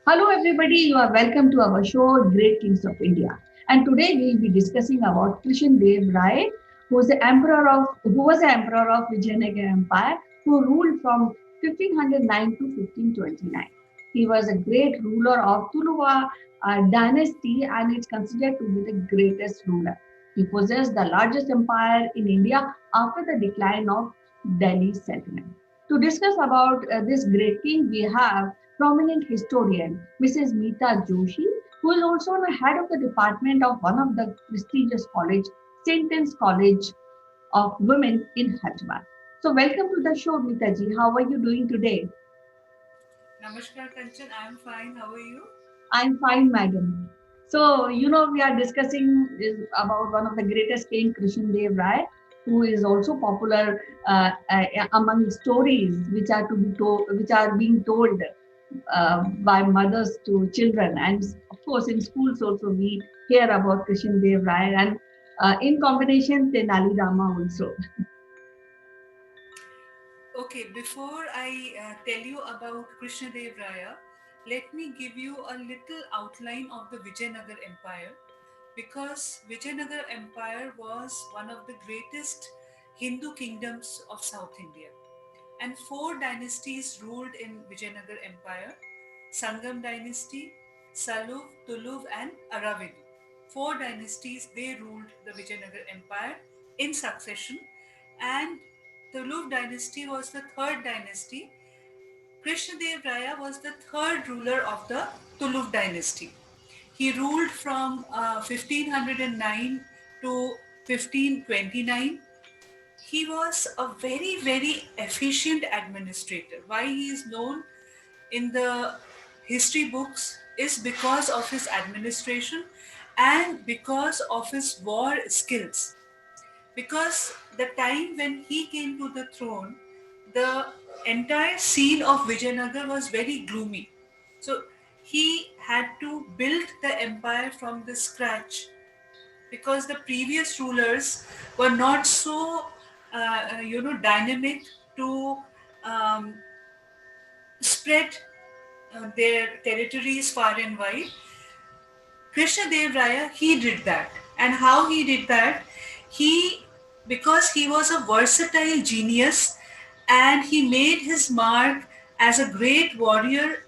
Hello, everybody. You are welcome to our show, Great Kings of India. And today we'll be discussing about Krishna Dev Rai, who was the emperor of Vijayanagar Empire, who ruled from 1509 to 1529. He was a great ruler of Tuluva dynasty, and is considered to be the greatest ruler. He possessed the largest empire in India after the decline of Delhi's settlement. To discuss about this great king, we have prominent historian, Mrs. Meeta Joshi, who is also the head of the department of one of the prestigious college, St. Anne's College of Women in Hyderabad. So welcome to the show, Meeta ji. How are you doing today? Namaskar Kanchan, I am fine. How are you? I'm fine, madam. So, we are discussing is about one of the greatest king, Krishna Dev Rai, who is also popular among stories which are to be told, which are being told by mothers to children, and of course in schools also we hear about Krishna Dev Rai, and in combination Tenali Rama also. Okay, before I tell you about Krishna Dev Raya, let me give you a little outline of the Vijayanagar Empire because Vijayanagar Empire was one of the greatest Hindu kingdoms of South India. And four dynasties ruled in Vijayanagar Empire: Sangam dynasty, Saluv, Tuluv, and Aravidu. Four dynasties they ruled the Vijayanagar Empire in succession, and Tuluv dynasty was the third dynasty. Krishnadev Raya was the third ruler of the Tuluv dynasty. He ruled from 1509 to 1529. He was a very, very efficient administrator. Why he is known in the history books is because of his administration and because of his war skills. Because the time when he came to the throne, the entire scene of Vijayanagar was very gloomy. So he had to build the empire from the scratch because the previous rulers were not so dynamic to um, spread their territories far and wide. Krishna Dev Raya, he did that. And how he did that? He, because he was a versatile genius and he made his mark as a great warrior,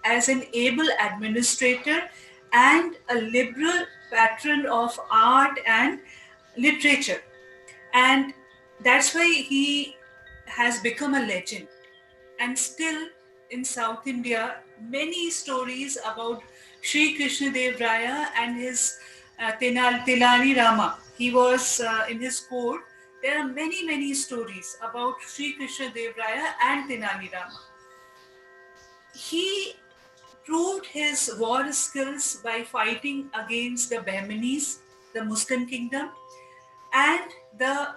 as an able administrator, and a liberal patron of art and literature. And that's why he has become a legend. And still in South India, many stories about Sri Krishna Dev Raya and his Tilani Rama. He was in his court. There are many, many stories about Sri Krishna Dev Raya and Tenali Rama. He proved his war skills by fighting against the Bahmanis, the Muslim kingdom, and the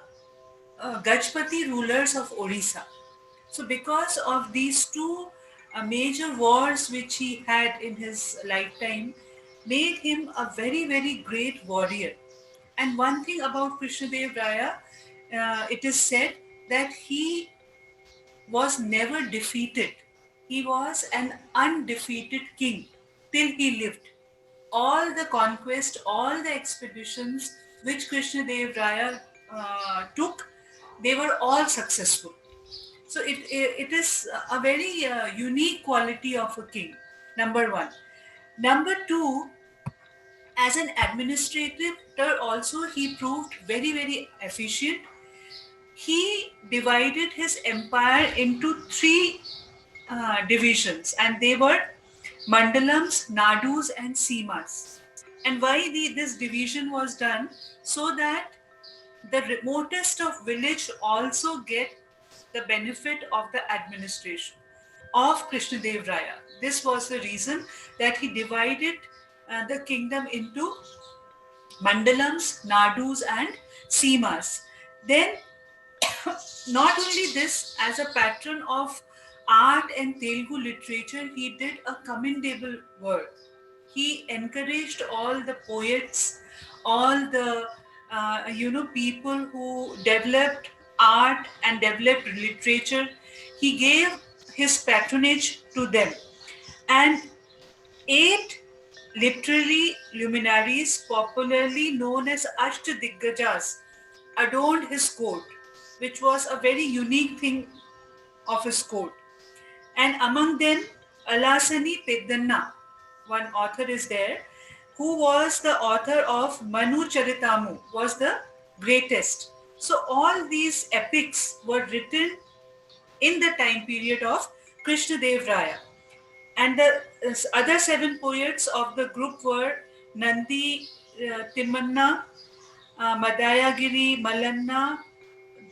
Gajpati rulers of Orissa. So, because of these two major wars which he had in his lifetime, made him a very, very great warrior. And one thing about Krishnadev Raya, it is said that he was never defeated. He was an undefeated king till he lived. All the conquest, all the expeditions which Krishna Dev Raya took, they were all successful. So it is a very unique quality of a king, number one. Number two, as an administrator also he proved very, very efficient. He divided his empire into three divisions, and they were mandalams, nadus, and semas. And why this division was done? So that the remotest of village also get the benefit of the administration of Krishna Dev Raya. This was the reason that he divided the kingdom into mandalams, nadus, and semas. Then, not only this, as a patron of art and Telugu literature, he did a commendable work. He encouraged all the poets, all the people who developed art and developed literature. He gave his patronage to them, and 8 literary luminaries, popularly known as Ashtadiggajas, adorned his court, which was a very unique thing of his court. And among them, Alasani Pedanna, one author is there, who was the author of Manu Charitamu, was the greatest. So all these epics were written in the time period of Krishna Dev Rai. And the other 7 poets of the group were Nandi Timmanna, Madayagiri, Malanna,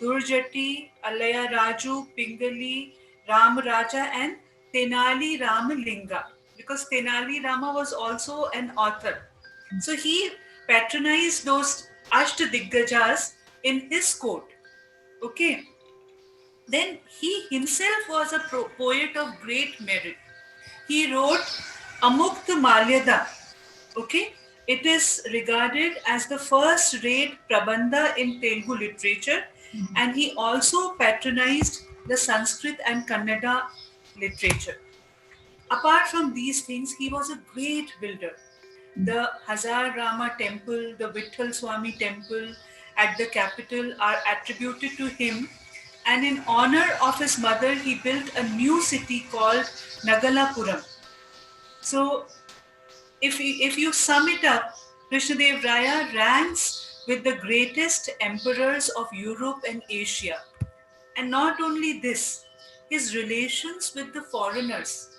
Durjati, Alaya Raju, Pingali, Ram Raja, and Tenali Ramalinga. Because Tenali Rama was also an author. So he patronized those Ashtadiggajs in his court. Okay. Then he himself was a poet of great merit. He wrote Amukta Malyada. Okay, it is regarded as the first rate prabandha in Telugu literature, and he also patronized the Sanskrit and Kannada literature. Apart from these things, he was a great builder. The Hazar Rama temple, the Vitthal Swami temple at the capital are attributed to him, and in honor of his mother, he built a new city called Nagalapuram. So, if you sum it up, Krishnadev Raya ranks with the greatest emperors of Europe and Asia. And not only this, his relations with the foreigners,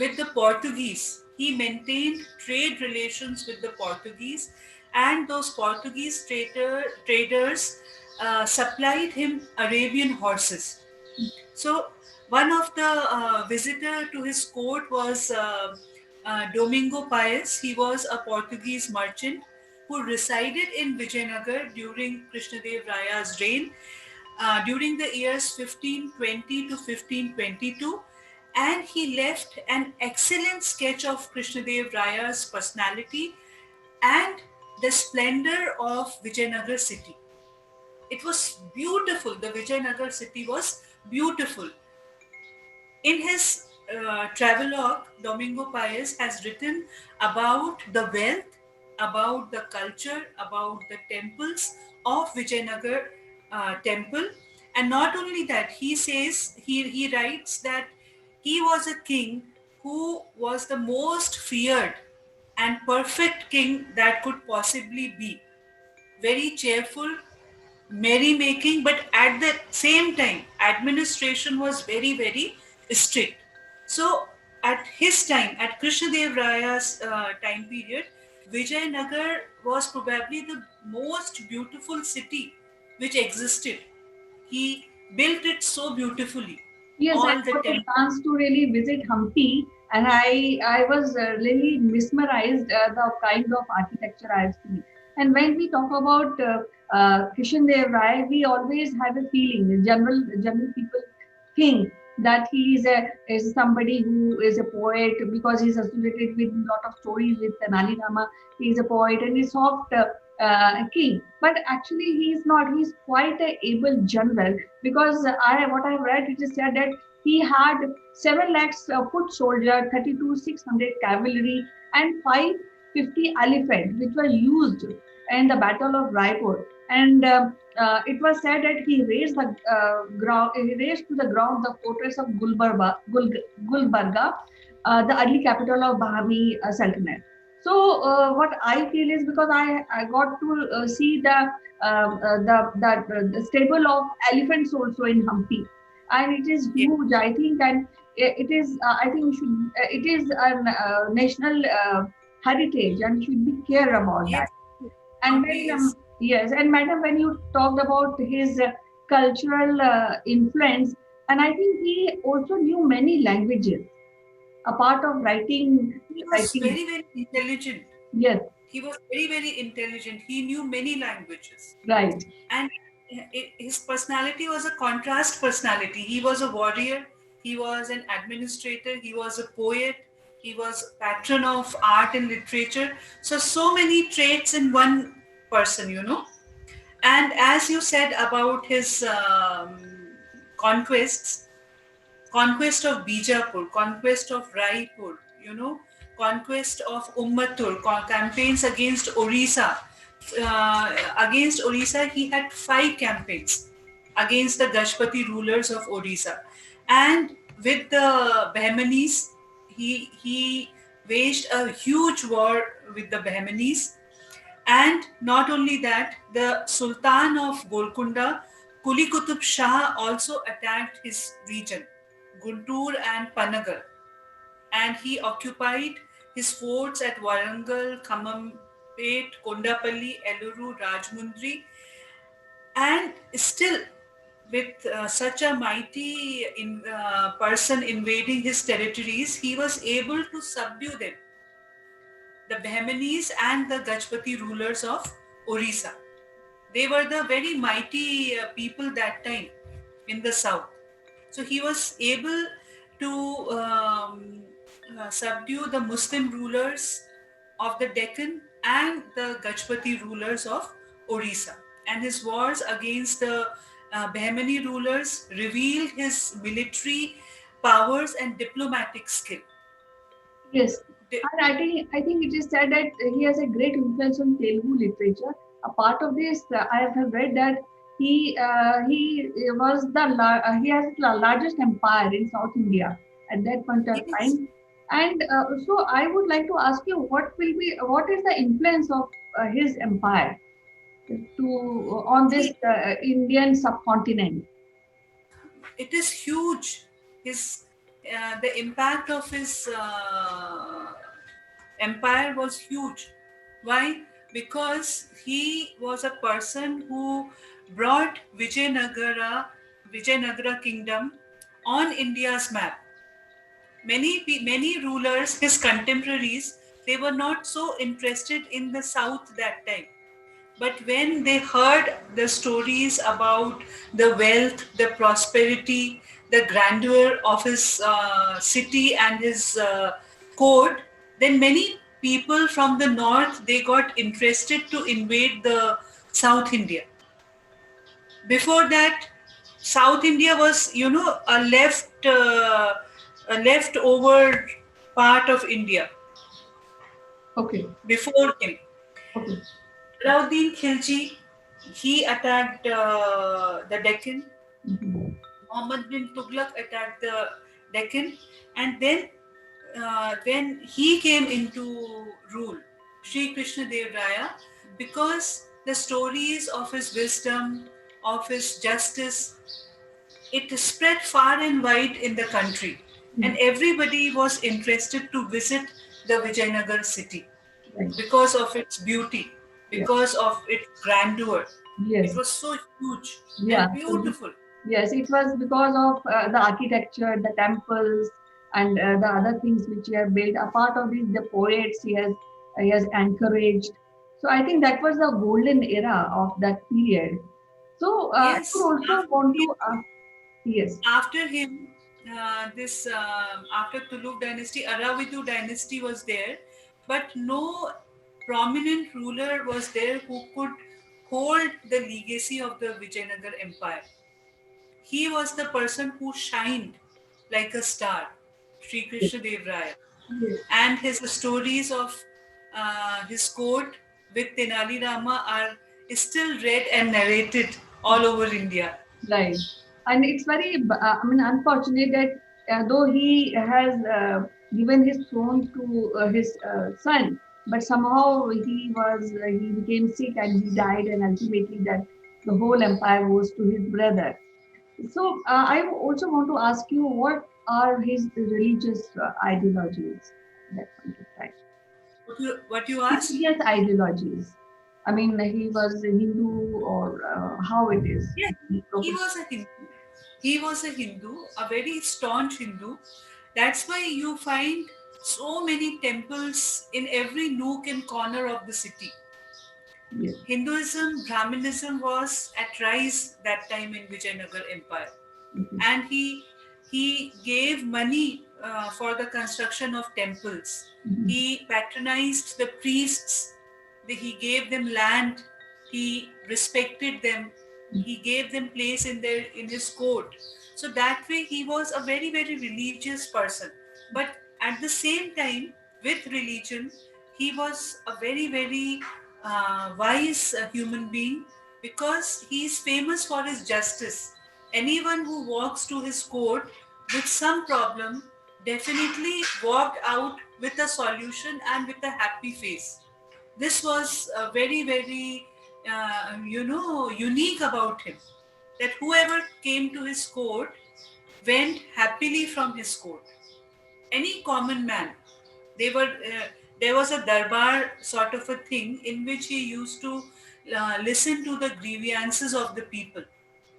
with the Portuguese. He maintained trade relations with the Portuguese, and those Portuguese traders supplied him Arabian horses. So one of the visitor to his court was Domingo Paes. He was a Portuguese merchant who resided in Vijayanagar during Krishnadev Raya's reign during the years 1520 to 1522, and he left an excellent sketch of Krishnadev Raya's personality and the splendor of Vijayanagar city. It was beautiful. The Vijayanagar city was beautiful. In his travelogue, Domingo Paes has written about the wealth, about the culture, about the temples of Vijayanagar temple. And not only that, he says, he writes that he was a king who was the most feared and perfect king that could possibly be. Very cheerful, merrymaking, but at the same time, administration was very, very strict. So, at his time, at Krishnadev Raya's time period, Vijayanagar was probably the most beautiful city which existed. He built it so beautifully. Yes, I All the got a temples. chance to really visit Hampi, and I was really mesmerized the kind of architecture I've seen. And when we talk about Krishna Dev Rai, we always have a feeling. General people think that he is somebody who is a poet because he's associated with a lot of stories with Tenali Rama. He is a poet and he's soft king, but actually he is not. He's quite a able general because what I've read, it is said that he had 7 lakhs foot soldier, 32,600 cavalry, and 550 elephants, which were used in the Battle of Raipur. And it was said that he raised the ground, he raised to the ground the fortress of Gulbarga, the early capital of Bahami Sultanate. So what I feel is because I got to see the stable of elephants also in Hampi, and it is Yes, huge. I think, and it is. I think we should. It is a national heritage, and should be care about yes, that. And Hampi then is. yes, and madam, when you talked about his cultural influence, and I think he also knew many languages. A part of He was writing. very, very intelligent. Yes, He was very, very intelligent. He knew many languages. right. And his personality was a contrast personality. He was a warrior, he was an administrator, he was a poet, he was patron of art and literature. So many traits in one person. And as you said about his conquests, conquest of Bijapur, conquest of Raipur, conquest of Ummatur, campaigns against Orissa. Against Orissa, he had 5 campaigns against the Gajpati rulers of Orissa. And with the Bahmanis, he waged a huge war with the Bahmanis. And not only that, the Sultan of Golconda, Kuli Qutub Shah, also attacked his region, Guntur and Panagar, and he occupied his forts at Warangal, Khammampet, Kondapalli, Eluru, Rajmundri, and still with such a mighty person invading his territories, he was able to subdue them, the Bahmanis and the Gajpati rulers of Orissa. They were the very mighty people that time in the south. So he was able to subdue the Muslim rulers of the Deccan and the Gajpati rulers of Orissa. And his wars against the Bahmani rulers revealed his military powers and diplomatic skill. Yes, and I think it is said that he has a great influence on Telugu literature. A part of this, I have read that he was he has the largest empire in South India at that point of Yes. time. And so I would like to ask you, what is the influence of his empire to on this See, Indian subcontinent? it is huge. His The impact of his empire was huge. Why? Because he was a person who brought Vijayanagara kingdom on India's map. Many rulers, his contemporaries, they were not so interested in the south that time. But when they heard the stories about the wealth, the prosperity, the grandeur of his city and his court, then many people from the north, they got interested to invade the South India. Before that, South India was, a leftover part of India Okay, before him. okay. Alauddin Khilji, he attacked the Deccan. Mhm. Muhammad bin Tughlaq attacked the Deccan, and then when he came into rule, Sri Krishna Dev Rai, because the stories of his wisdom, of his justice, it spread far and wide in the country, and everybody was interested to visit the Vijayanagar city Right. because of its beauty, Yeah. because of its grandeur. It Yes. was so huge Yeah. and So beautiful. yes, it was because of the architecture, the temples, and the other things which he have built. A part of this, the poets he has encouraged. So I think that was the golden era of that period. So I would Yes, also want to ask, yes, after him, this after Tuluk dynasty, Aravidu dynasty was there, but no prominent ruler was there who could hold the legacy of the Vijayanagar Empire. He was the person who shined like a star, Sri yes, Krishna Dev Rai, yes. and his stories of his court with Tenali Rama are still read and narrated all over India. Right. And it's very, I mean, unfortunate that though he has given his throne to his son, but somehow he became sick and he died, and ultimately that the whole empire goes to his brother. So I also want to ask you, what are his religious ideologies at that point of time? What you asked? Religious ideologies. I mean, he was a Hindu, or how it is? Yes, he was a Hindu. He was a Hindu, a very staunch Hindu. That's why you find so many temples in every nook and corner of the city. Yes. Hinduism, Brahminism was at rise that time in Vijayanagar Empire, Okay. and he gave money for the construction of temples. Mhm. He patronized the priests. He gave them land. He respected them. He gave them place in his court. So that way he was a very religious person. But at the same time, with religion. He was a very, very wise human being because he is famous for his justice. Anyone who walks to his court with some problem definitely walked out with a solution and with a happy face. This was very, very, unique about him. That whoever came to his court went happily from his court. Any common man, they were there was a darbar sort of a thing in which he used to listen to the grievances of the people,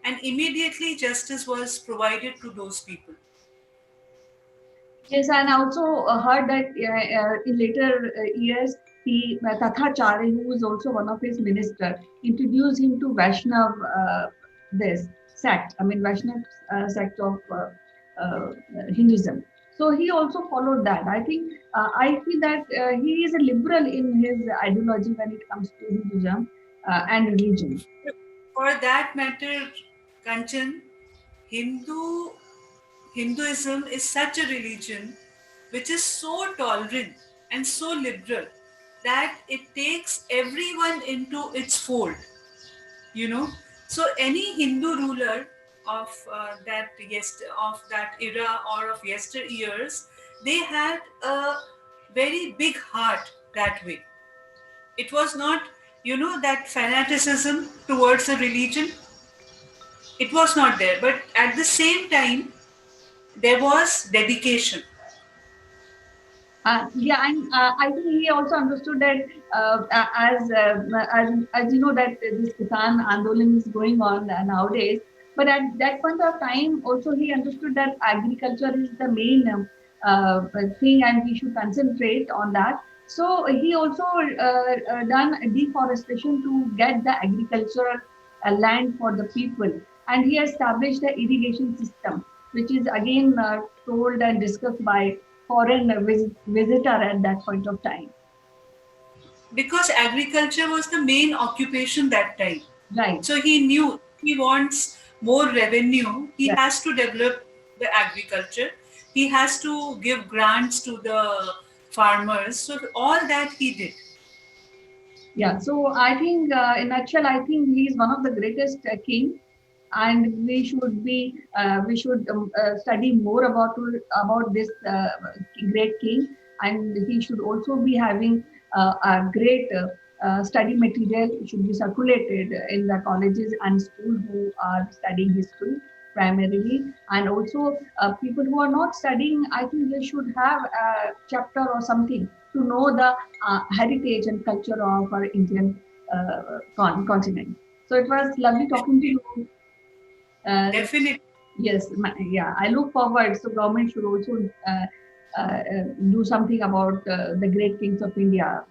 and immediately justice was provided to those people. Yes, and also heard that in later years, he Tathacharya, who was also one of his minister, introduced him to Vaishnav this sect. I mean Vaishnav sect of Hinduism. So he also followed that. I think I feel that he is a liberal in his ideology when it comes to Hinduism and religion. For that matter, Kanchan, Hinduism is such a religion which is so tolerant and so liberal that it takes everyone into its fold. You know, so any Hindu ruler of of that era or of yesteryears, they had a very big heart that way. It was not, that fanaticism towards a religion. It was not there, but at the same time there was dedication. Yeah, and I think he also understood that as you know that this Kisan Andolan is going on nowadays. But at that point of time, also he understood that agriculture is the main thing, and we should concentrate on that. So he also done deforestation to get the agricultural land for the people, and he established the irrigation system, which is again told and discussed by foreign visitor at that point of time. Because agriculture was the main occupation that time. Right. So he knew he wants more revenue, he Right. has to develop the agriculture, he has to give grants to the farmers. So all that he did. Yeah. So I think, in a nutshell, I think he is one of the greatest king, and we should study more about this great king, and he should also be having a great study material. It should be circulated in the colleges and schools who are studying history primarily, and also people who are not studying. I think they should have a chapter or something to know the heritage and culture of our Indian continent. So it was lovely talking to you. Definitely. Yes, yeah, I look forward. So government should also do something about the great kings of India,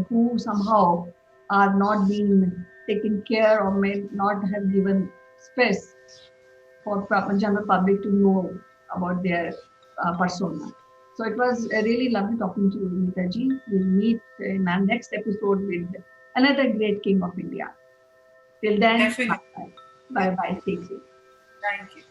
who somehow are not being taken care or may not have given space for general public to know about their persona. So it was really lovely talking to you, Neetaji. We'll meet in our next episode with another great king of India. Till then, Definitely. bye bye. Take care. Thank you.